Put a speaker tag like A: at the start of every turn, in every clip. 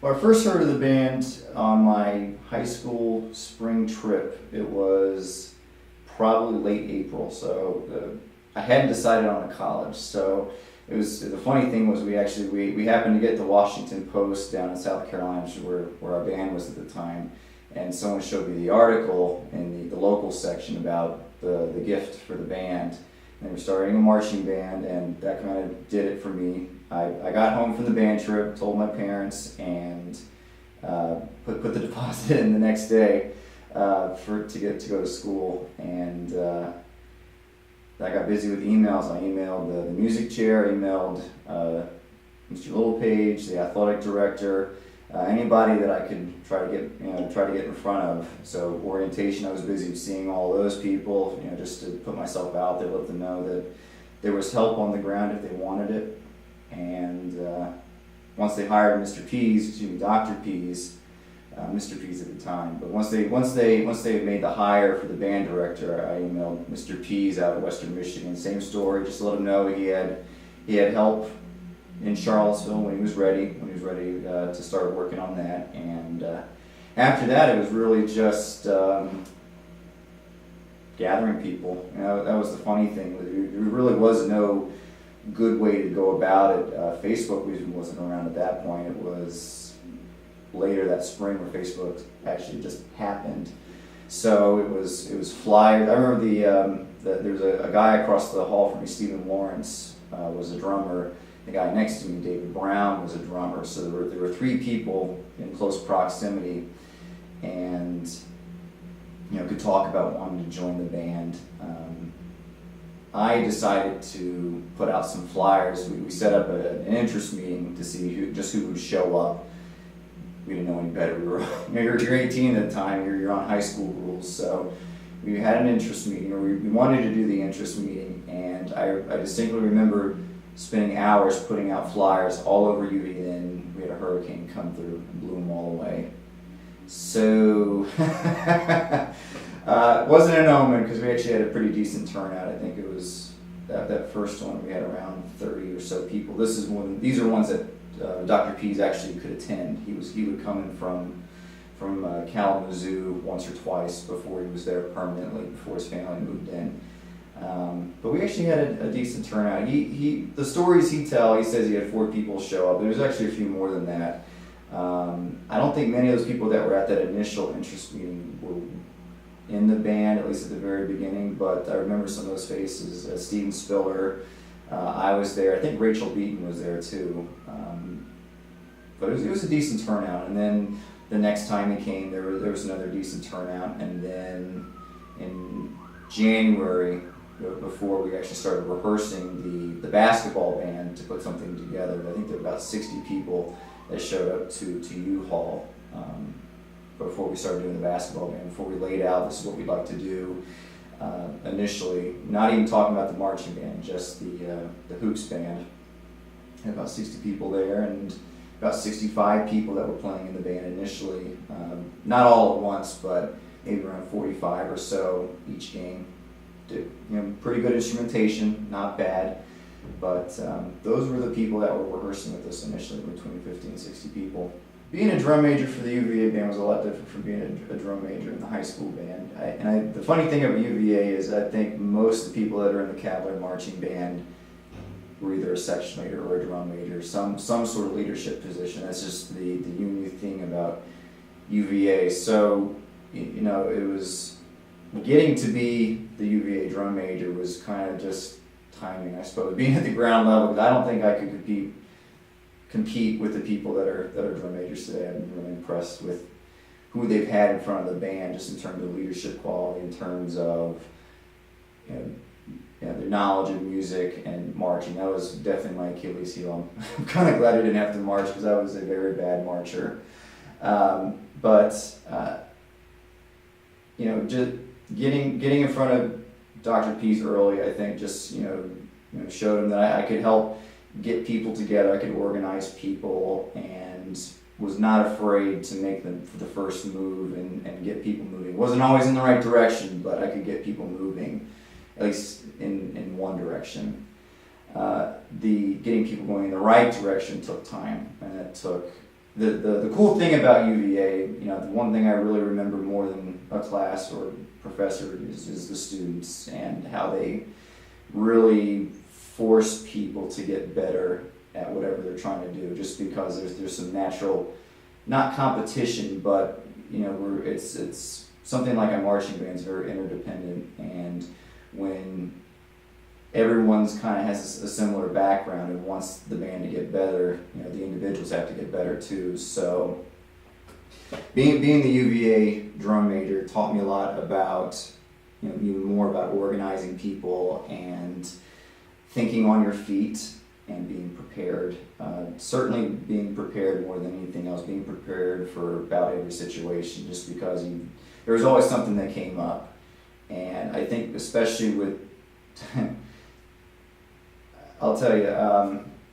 A: Well, I first heard of the band on my high school spring trip. It was probably late April, so I hadn't decided on a college. So it was the funny thing was we happened to get the Washington Post down in South Carolina, which is where our band was at the time, and someone showed me the article in the local section about the gift for the band. And they were starting a marching band, and that kind of did it for me. I got home from the band trip, told my parents, and put the deposit in the next day to go to school. And I got busy with emails. I emailed the music chair, emailed Mr. Littlepage, the athletic director, anybody that I could try to get in front of. So orientation, I was busy seeing all those people, just to put myself out there, let them know that there was help on the ground if they wanted it. And once they hired Dr. Pease, Mr. Pease at the time. But once they had made the hire for the band director, I emailed Mr. Pease out of Western Michigan. Same story, just to let him know he had help in Charlottesville when he was ready to start working on that. And after that, it was really just gathering people. That was the funny thing. There really was no good way to go about it. Facebook wasn't around at that point. It was later that spring where Facebook actually just happened. So it was flyers. I remember there was a guy across the hall from me, Stephen Lawrence, was a drummer. The guy next to me, David Brown, was a drummer. So there were three people in close proximity, and could talk about wanting to join the band. I decided to put out some flyers. We set up an interest meeting to see who would show up. We didn't know any better. We were, you're 18 at the time. You're on high school rules, so we had an interest meeting, or we wanted to do the interest meeting, and I distinctly remember spending hours putting out flyers all over UVA, and we had a hurricane come through and blew them all away. So it wasn't an omen, because we actually had a pretty decent turnout. I think it was that first one we had around 30 or so people. These are ones that Dr. Pease actually could attend. He would come in from Kalamazoo once or twice before he was there permanently, before his family moved in. But we actually had a decent turnout. The stories he says he had 4 people show up. There was actually a few more than that. I don't think many of those people that were at that initial interest meeting were in the band, at least at the very beginning, but I remember some of those faces. Steven Spiller, I was there. I think Rachel Beaton was there too. But it was a decent turnout. And then the next time he came, there was another decent turnout. And then in January, before we actually started rehearsing the basketball band to put something together, I think there were about 60 people that showed up to U-Haul before we started doing the basketball band, before we laid out this is what we'd like to do initially, not even talking about the marching band, just the hoops band. Had about 60 people there, and about 65 people that were playing in the band initially. Not all at once, but maybe around 45 or so each game. Did, pretty good instrumentation, not bad. But those were the people that were rehearsing with us initially, between 50 and 60 people. Being a drum major for the UVA band was a lot different from being a drum major in the high school band. The funny thing about UVA is I think most of the people that are in the Cavalier marching band were either a section leader or a drum major, some sort of leadership position. That's just the unique thing about UVA. So, it was getting to be the UVA drum major was kind of just timing, I suppose. Being at the ground level, because I don't think I could compete with the people that are drum majors today. I've been really impressed with who they've had in front of the band, just in terms of leadership quality, in terms of their knowledge of music and marching. That was definitely my Achilles heel. I'm kind of glad I didn't have to march, because I was a very bad marcher. Just getting in front of Dr. Pease early, I think, just showed him that I could help get people together. I could organize people, and was not afraid to make the first move and get people moving. Wasn't always in the right direction, but I could get people moving, at least in one direction. The getting people going in the right direction took time, and it took the cool thing about UVA, the one thing I really remember more than a class or professor is the students and how they really force people to get better at whatever they're trying to do. Just because there's some natural, not competition, but it's something like a marching band is very interdependent, and when everyone's kind of has a similar background and wants the band to get better, the individuals have to get better too. So being the UVA drum major taught me a lot about, even more about organizing people and thinking on your feet and being prepared. Certainly being prepared more than anything else, being prepared for about every situation, just because there was always something that came up. And I think especially with I'll tell you,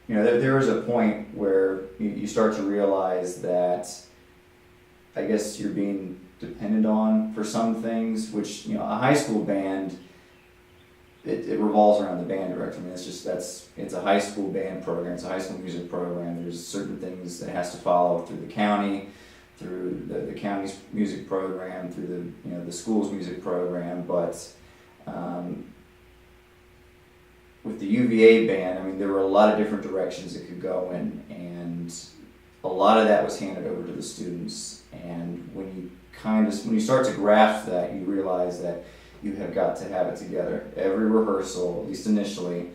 A: there was a point where you start to realize that I guess you're being depended on for some things, which, a high school band, it revolves around the band director. I mean, it's a high school band program, it's a high school music program. There's certain things that it has to follow through the county, through the county's music program, through the school's music program, but with the UVA band, I mean, there were a lot of different directions it could go in, and a lot of that was handed over to the students. And when you start to grasp that, you realize that you have got to have it together. Every rehearsal, at least initially,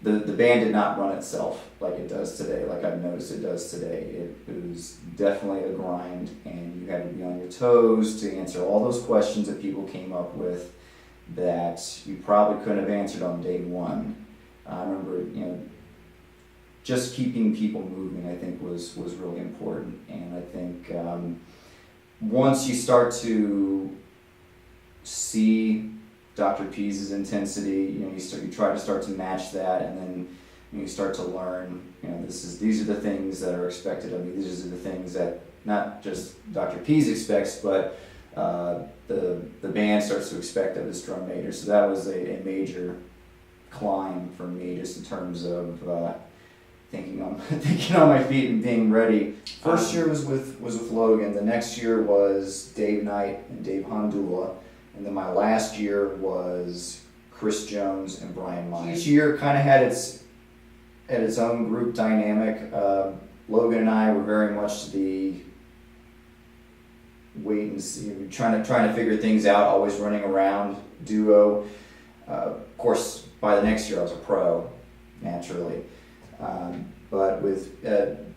A: the band did not run itself like it does today, like I've noticed it does today. It was definitely a grind, and you had to be on your toes to answer all those questions that people came up with that you probably couldn't have answered on day one. I remember, just keeping people moving, I think was really important. And I think once you start to see Dr. Pease's intensity, you try to start to match that, and then you start to learn, these are the things that are expected of me. These are the things that not just Dr. Pease expects, but the band starts to expect of this drum major. So that was a major climb for me, just in terms of thinking on my feet and being ready. First year was with Logan. The next year was Dave Knight and Dave Hondula, and then my last year was Chris Jones and Brian Myers. Each year kind of had its own group dynamic. Logan and I were very much the wait and see, trying to figure things out, always running around duo. Of course, by the next year I was a pro, naturally. But with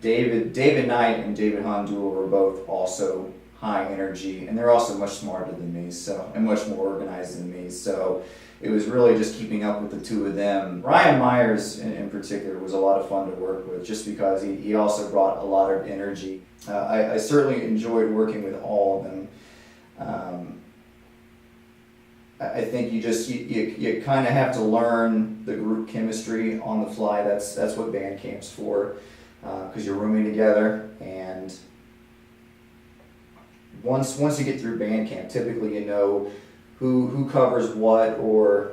A: David Knight and David Hondula were both also high energy, and they're also much smarter than me, and much more organized than me. So it was really just keeping up with the two of them. Brian Myers in particular was a lot of fun to work with, just because he also brought a lot of energy. I certainly enjoyed working with all of them. I think you kind of have to learn the group chemistry on the fly. That's what band camp's for, because you're rooming together, and once you get through band camp, typically you know who covers what, or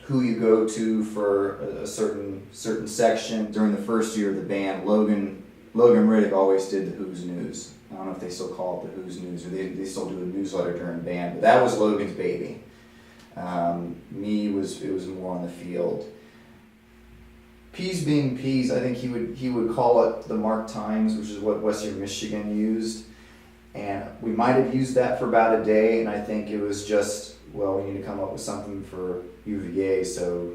A: who you go to for a certain section. During the first year of the band, Logan Riddick always did the Who's News. I don't know if they still call it the Who's News, or they still do a newsletter during band, but that was Logan's baby. Me, it was more on the field. Pease being Pease, I think he would call it the Mark Times, which is what Western Michigan used. And we might have used that for about a day, and I think it was just, well, we need to come up with something for UVA, so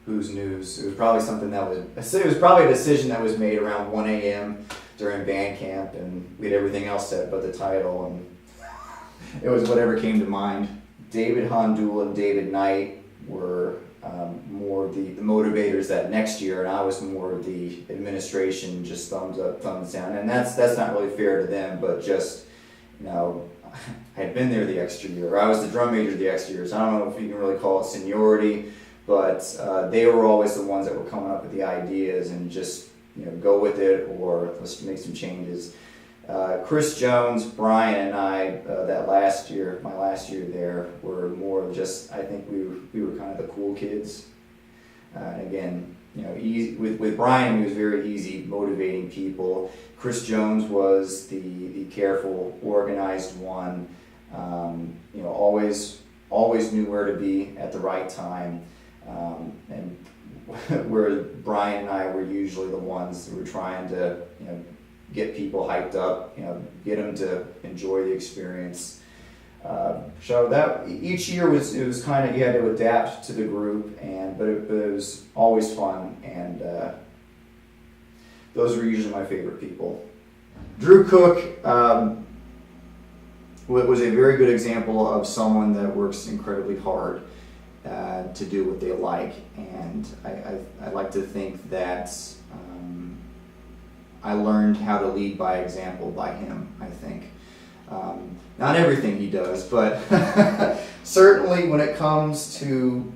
A: Who's News? It was probably it was probably a decision that was made around 1 a.m. during band camp, and we had everything else set but the title, and it was whatever came to mind. David Hondula and David Knight were more of the motivators that next year, and I was more of the administration, just thumbs up, thumbs down, and that's not really fair to them, but just, I had been there the extra year. I was the drum major the extra year, so I don't know if you can really call it seniority, but they were always the ones that were coming up with the ideas and just, go with it, or let's make some changes. Chris Jones, Brian, and I, my last year there, were more of just, I think we were kind of the cool kids. And again, easy with Brian. He was very easy motivating people. Chris Jones was the careful, organized one. Always knew where to be at the right time, and where Brian and I were usually the ones who were trying to get people hyped up, get them to enjoy the experience. So that each year it was kind of, you had to adapt to the group, but it was always fun, and those were usually my favorite people. Drew Cook was a very good example of someone that works incredibly hard to do what they like, and I like to think that I learned how to lead by example by him, I think. Not everything he does, but certainly when it comes to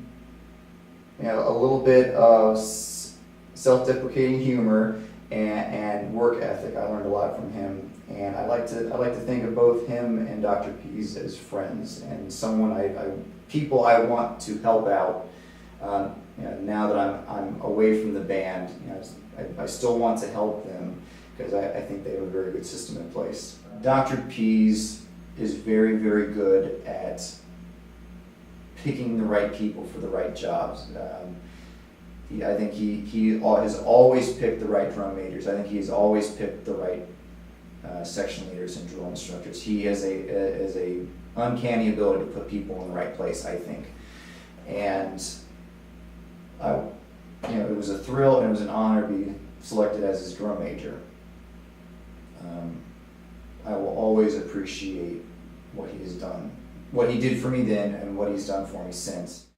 A: a little bit of self-deprecating humor and work ethic, I learned a lot from him. And I like to think of both him and Dr. Pease as friends and someone people I want to help out. Now that I'm away from the band, I still want to help them because I think they have a very good system in place. Dr. Pease is very, very good at picking the right people for the right jobs. I think he has always picked the right drum majors. I think he has always picked the right section leaders and drill instructors. He has a uncanny ability to put people in the right place, I think. And it was a thrill and it was an honor to be selected as his drum major. I will always appreciate what he has done, what he did for me then, and what he's done for me since.